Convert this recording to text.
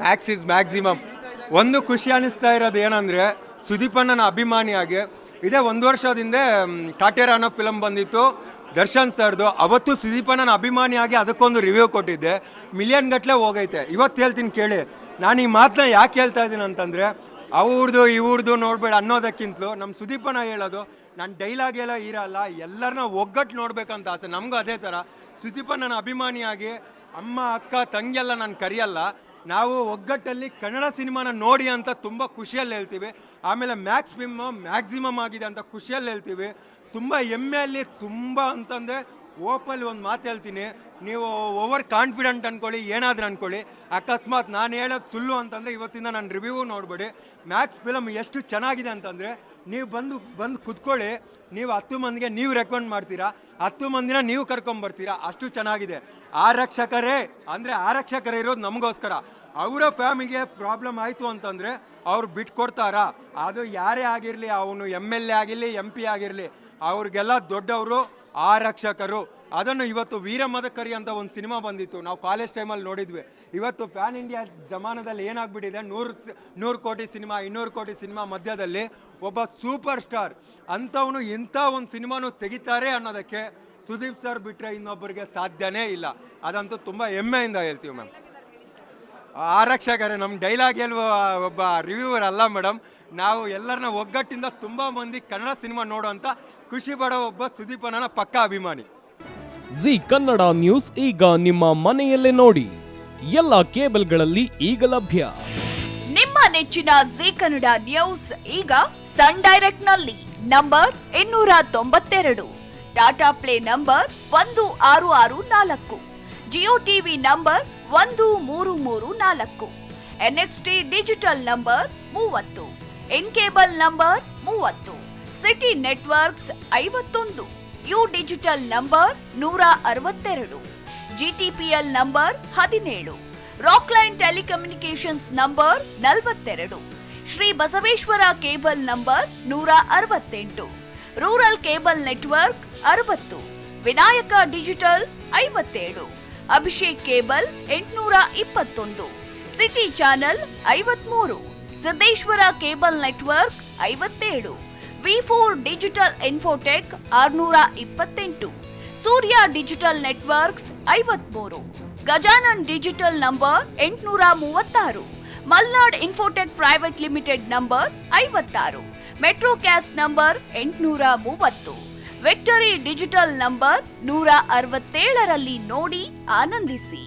Max is maximum. ಒಂದು ಖುಷಿ ಅನ್ನಿಸ್ತಾ ಇರೋದು ಏನಂದರೆ, ಸುದೀಪಣ್ಣನ ಅಭಿಮಾನಿಯಾಗಿ ಇದೇ 1 ವರ್ಷದಿಂದ ಕಾಟೇರ ಅನ್ನೋ ಫಿಲಮ್ ಬಂದಿತ್ತು ದರ್ಶನ್ ಸರ್ದು. ಅವತ್ತು ಸುದೀಪಣ್ಣನ ಅಭಿಮಾನಿಯಾಗಿ ಅದಕ್ಕೊಂದು ರಿವ್ಯೂ ಕೊಟ್ಟಿದ್ದೆ, ಮಿಲಿಯನ್ ಗಟ್ಟಲೆ ಹೋಗೈತೆ. ಇವತ್ತು ಹೇಳ್ತೀನಿ ಕೇಳಿ, ನಾನು ಈ ಮಾತನ್ನ ಯಾಕೆ ಹೇಳ್ತಾ ಇದ್ದೀನಿ ಅಂತಂದರೆ, ಅವ್ರದ್ದು ಇವ್ರದ್ದು ನೋಡಬೇಡ ಅನ್ನೋದಕ್ಕಿಂತಲೂ ನಮ್ಮ ಸುದೀಪಣ್ಣ ಹೇಳೋದು, ನಾನು ಡೈಲಾಗ್ ಎಲ್ಲ ಇರಲ್ಲ, ಎಲ್ಲರನ್ನ ಒಗ್ಗಟ್ಟು ನೋಡ್ಬೇಕಂತ ಆಸೆ. ನಮಗೂ ಅದೇ ಥರ ಸುದೀಪಣ್ಣನ ಅಭಿಮಾನಿಯಾಗಿ ಅಮ್ಮ ಅಕ್ಕ ತಂಗಿಯೆಲ್ಲ ನಾನು ಕರೆಯಲ್ಲ, ನಾವು ಒಗ್ಗಟ್ಟಲ್ಲಿ ಕನ್ನಡ ಸಿನಿಮಾನ ನೋಡಿ ಅಂತ ತುಂಬ ಖುಷಿಯಲ್ಲಿ ಹೇಳ್ತೀವಿ. ಆಮೇಲೆ ಮ್ಯಾಕ್ಸ್ ಫಿಲ್ಮು ಮ್ಯಾಕ್ಸಿಮಮ್ ಆಗಿದೆ ಅಂತ ಖುಷಿಯಲ್ಲಿ ಹೇಳ್ತೀವಿ. ತುಂಬ ಹೆಮ್ಮೆಯಲ್ಲಿ ತುಂಬ ಅಂತಂದರೆ ಓಪಲ್ಲಿ ಒಂದು ಮಾತು ಹೇಳ್ತೀನಿ, ನೀವು ಓವರ್ ಕಾನ್ಫಿಡೆಂಟ್ ಅಂದ್ಕೊಳ್ಳಿ, ಏನಾದರೂ ಅಂದ್ಕೊಳ್ಳಿ, ಅಕಸ್ಮಾತ್ ನಾನು ಹೇಳೋದು ಸುಳ್ಳು ಅಂತಂದರೆ ಇವತ್ತಿಂದ ನಾನು ರಿವ್ಯೂ ನೋಡ್ಬೇಡಿ. ಮ್ಯಾಕ್ಸ್ ಫಿಲಮ್ ಎಷ್ಟು ಚೆನ್ನಾಗಿದೆ ಅಂತಂದರೆ, ನೀವು ಬಂದು ಕುತ್ಕೊಳ್ಳಿ, ನೀವು 10 ಮಂದಿಗೆ ನೀವು ರೆಕಮೆಂಡ್ ಮಾಡ್ತೀರಾ, 10 ಮಂದಿನ ನೀವು ಕರ್ಕೊಂಬರ್ತೀರಾ, ಅಷ್ಟು ಚೆನ್ನಾಗಿದೆ. ಆರಕ್ಷಕರೇ ಅಂದರೆ ಆರಕ್ಷಕರೇ ಇರೋದು ನಮಗೋಸ್ಕರ. ಅವರ ಫ್ಯಾಮಿಲಿಗೆ ಪ್ರಾಬ್ಲಮ್ ಆಯಿತು ಅಂತಂದರೆ ಅವ್ರು ಬಿಟ್ಕೊಡ್ತಾರಾ? ಅದು ಯಾರೇ ಆಗಿರಲಿ, ಅವನು MLA ಆಗಿರಲಿ MP ಆಗಿರಲಿ, ಅವ್ರಿಗೆಲ್ಲ ದೊಡ್ಡವರು ಆರಕ್ಷಕರು. ಅದನ್ನು ಇವತ್ತು ವೀರಮದಕರಿ ಅಂತ ಒಂದು ಸಿನಿಮಾ ಬಂದಿತ್ತು, ನಾವು ಕಾಲೇಜ್ ಟೈಮಲ್ಲಿ ನೋಡಿದ್ವಿ. ಇವತ್ತು ಪ್ಯಾನ್ ಇಂಡಿಯಾ ಜಮಾನದಲ್ಲಿ ಏನಾಗ್ಬಿಟ್ಟಿದೆ, 100 ಕೋಟಿ ಸಿನಿಮಾ 200 ಕೋಟಿ ಸಿನಿಮಾ ಮಧ್ಯದಲ್ಲಿ ಒಬ್ಬ ಸೂಪರ್ ಸ್ಟಾರ್ ಅಂಥವನು ಇಂಥ ಒಂದು ಸಿನಿಮಾನು ತೆಗಿತಾರೆ ಅನ್ನೋದಕ್ಕೆ ಸುದೀಪ್ ಸರ್ ಬಿಟ್ಟರೆ ಇನ್ನೊಬ್ಬರಿಗೆ ಸಾಧ್ಯನೇ ಇಲ್ಲ. ಅದಂತೂ ತುಂಬ ಹೆಮ್ಮೆಯಿಂದ ಹೇಳ್ತೀವಿ ಮ್ಯಾಮ್. ಆರಕ್ಷಕರೇ ನಮ್ಮ ಡೈಲಾಗ್ ಹೇಳುವ ಒಬ್ಬ ರಿವ್ಯೂವರ್ ಅಲ್ಲ ಮೇಡಮ್, ನಾವು ಎಲ್ಲರನ್ನ ಒಗ್ಗಟ್ಟಿಂದ ತುಂಬ ಮಂದಿ ಕನ್ನಡ ಸಿನಿಮಾ ನೋಡುವಂಥ ಖುಷಿ ಪಡೋ ಒಬ್ಬ ಸುದೀಪಣ್ಣನ ಪಕ್ಕಾ ಅಭಿಮಾನಿ. ಜಿ ಕನ್ನಡ ನ್ಯೂಸ್ ಈಗ ನಿಮ್ಮ ಮನೆಯಲ್ಲೇ ನೋಡಿ, ಎಲ್ಲ ಕೇಬಲ್ಗಳಲ್ಲಿ ಈಗ ಲಭ್ಯ. ನಿಮ್ಮ ನೆಚ್ಚಿನ ಜಿ ಕನ್ನಡ ನ್ಯೂಸ್ ಈಗ ಸನ್ ಡೈರೆಕ್ಟ್ ನಲ್ಲಿ number 292, Tata play number 1664, Jio TV number 1334, NXT digital number 30, in cable number 30, city networks 51, U digital number 162, GTPL number 17, Rockline telecommunications number 42, Shri Basaveshwara cable number 168, rural cable network 60, Vinayaka digital 57, Abhishek cable 821, city channel 53, Siddeshwara cable network 57, V4 digital Infotech 628, Surya digital networks 53, Gajanan digital number 836, Malnad Infotech Private Limited number 56, Metrocast number 830, Victory Digital number 167ರಲ್ಲಿ ನೋಡಿ ಆನಂದಿಸಿ.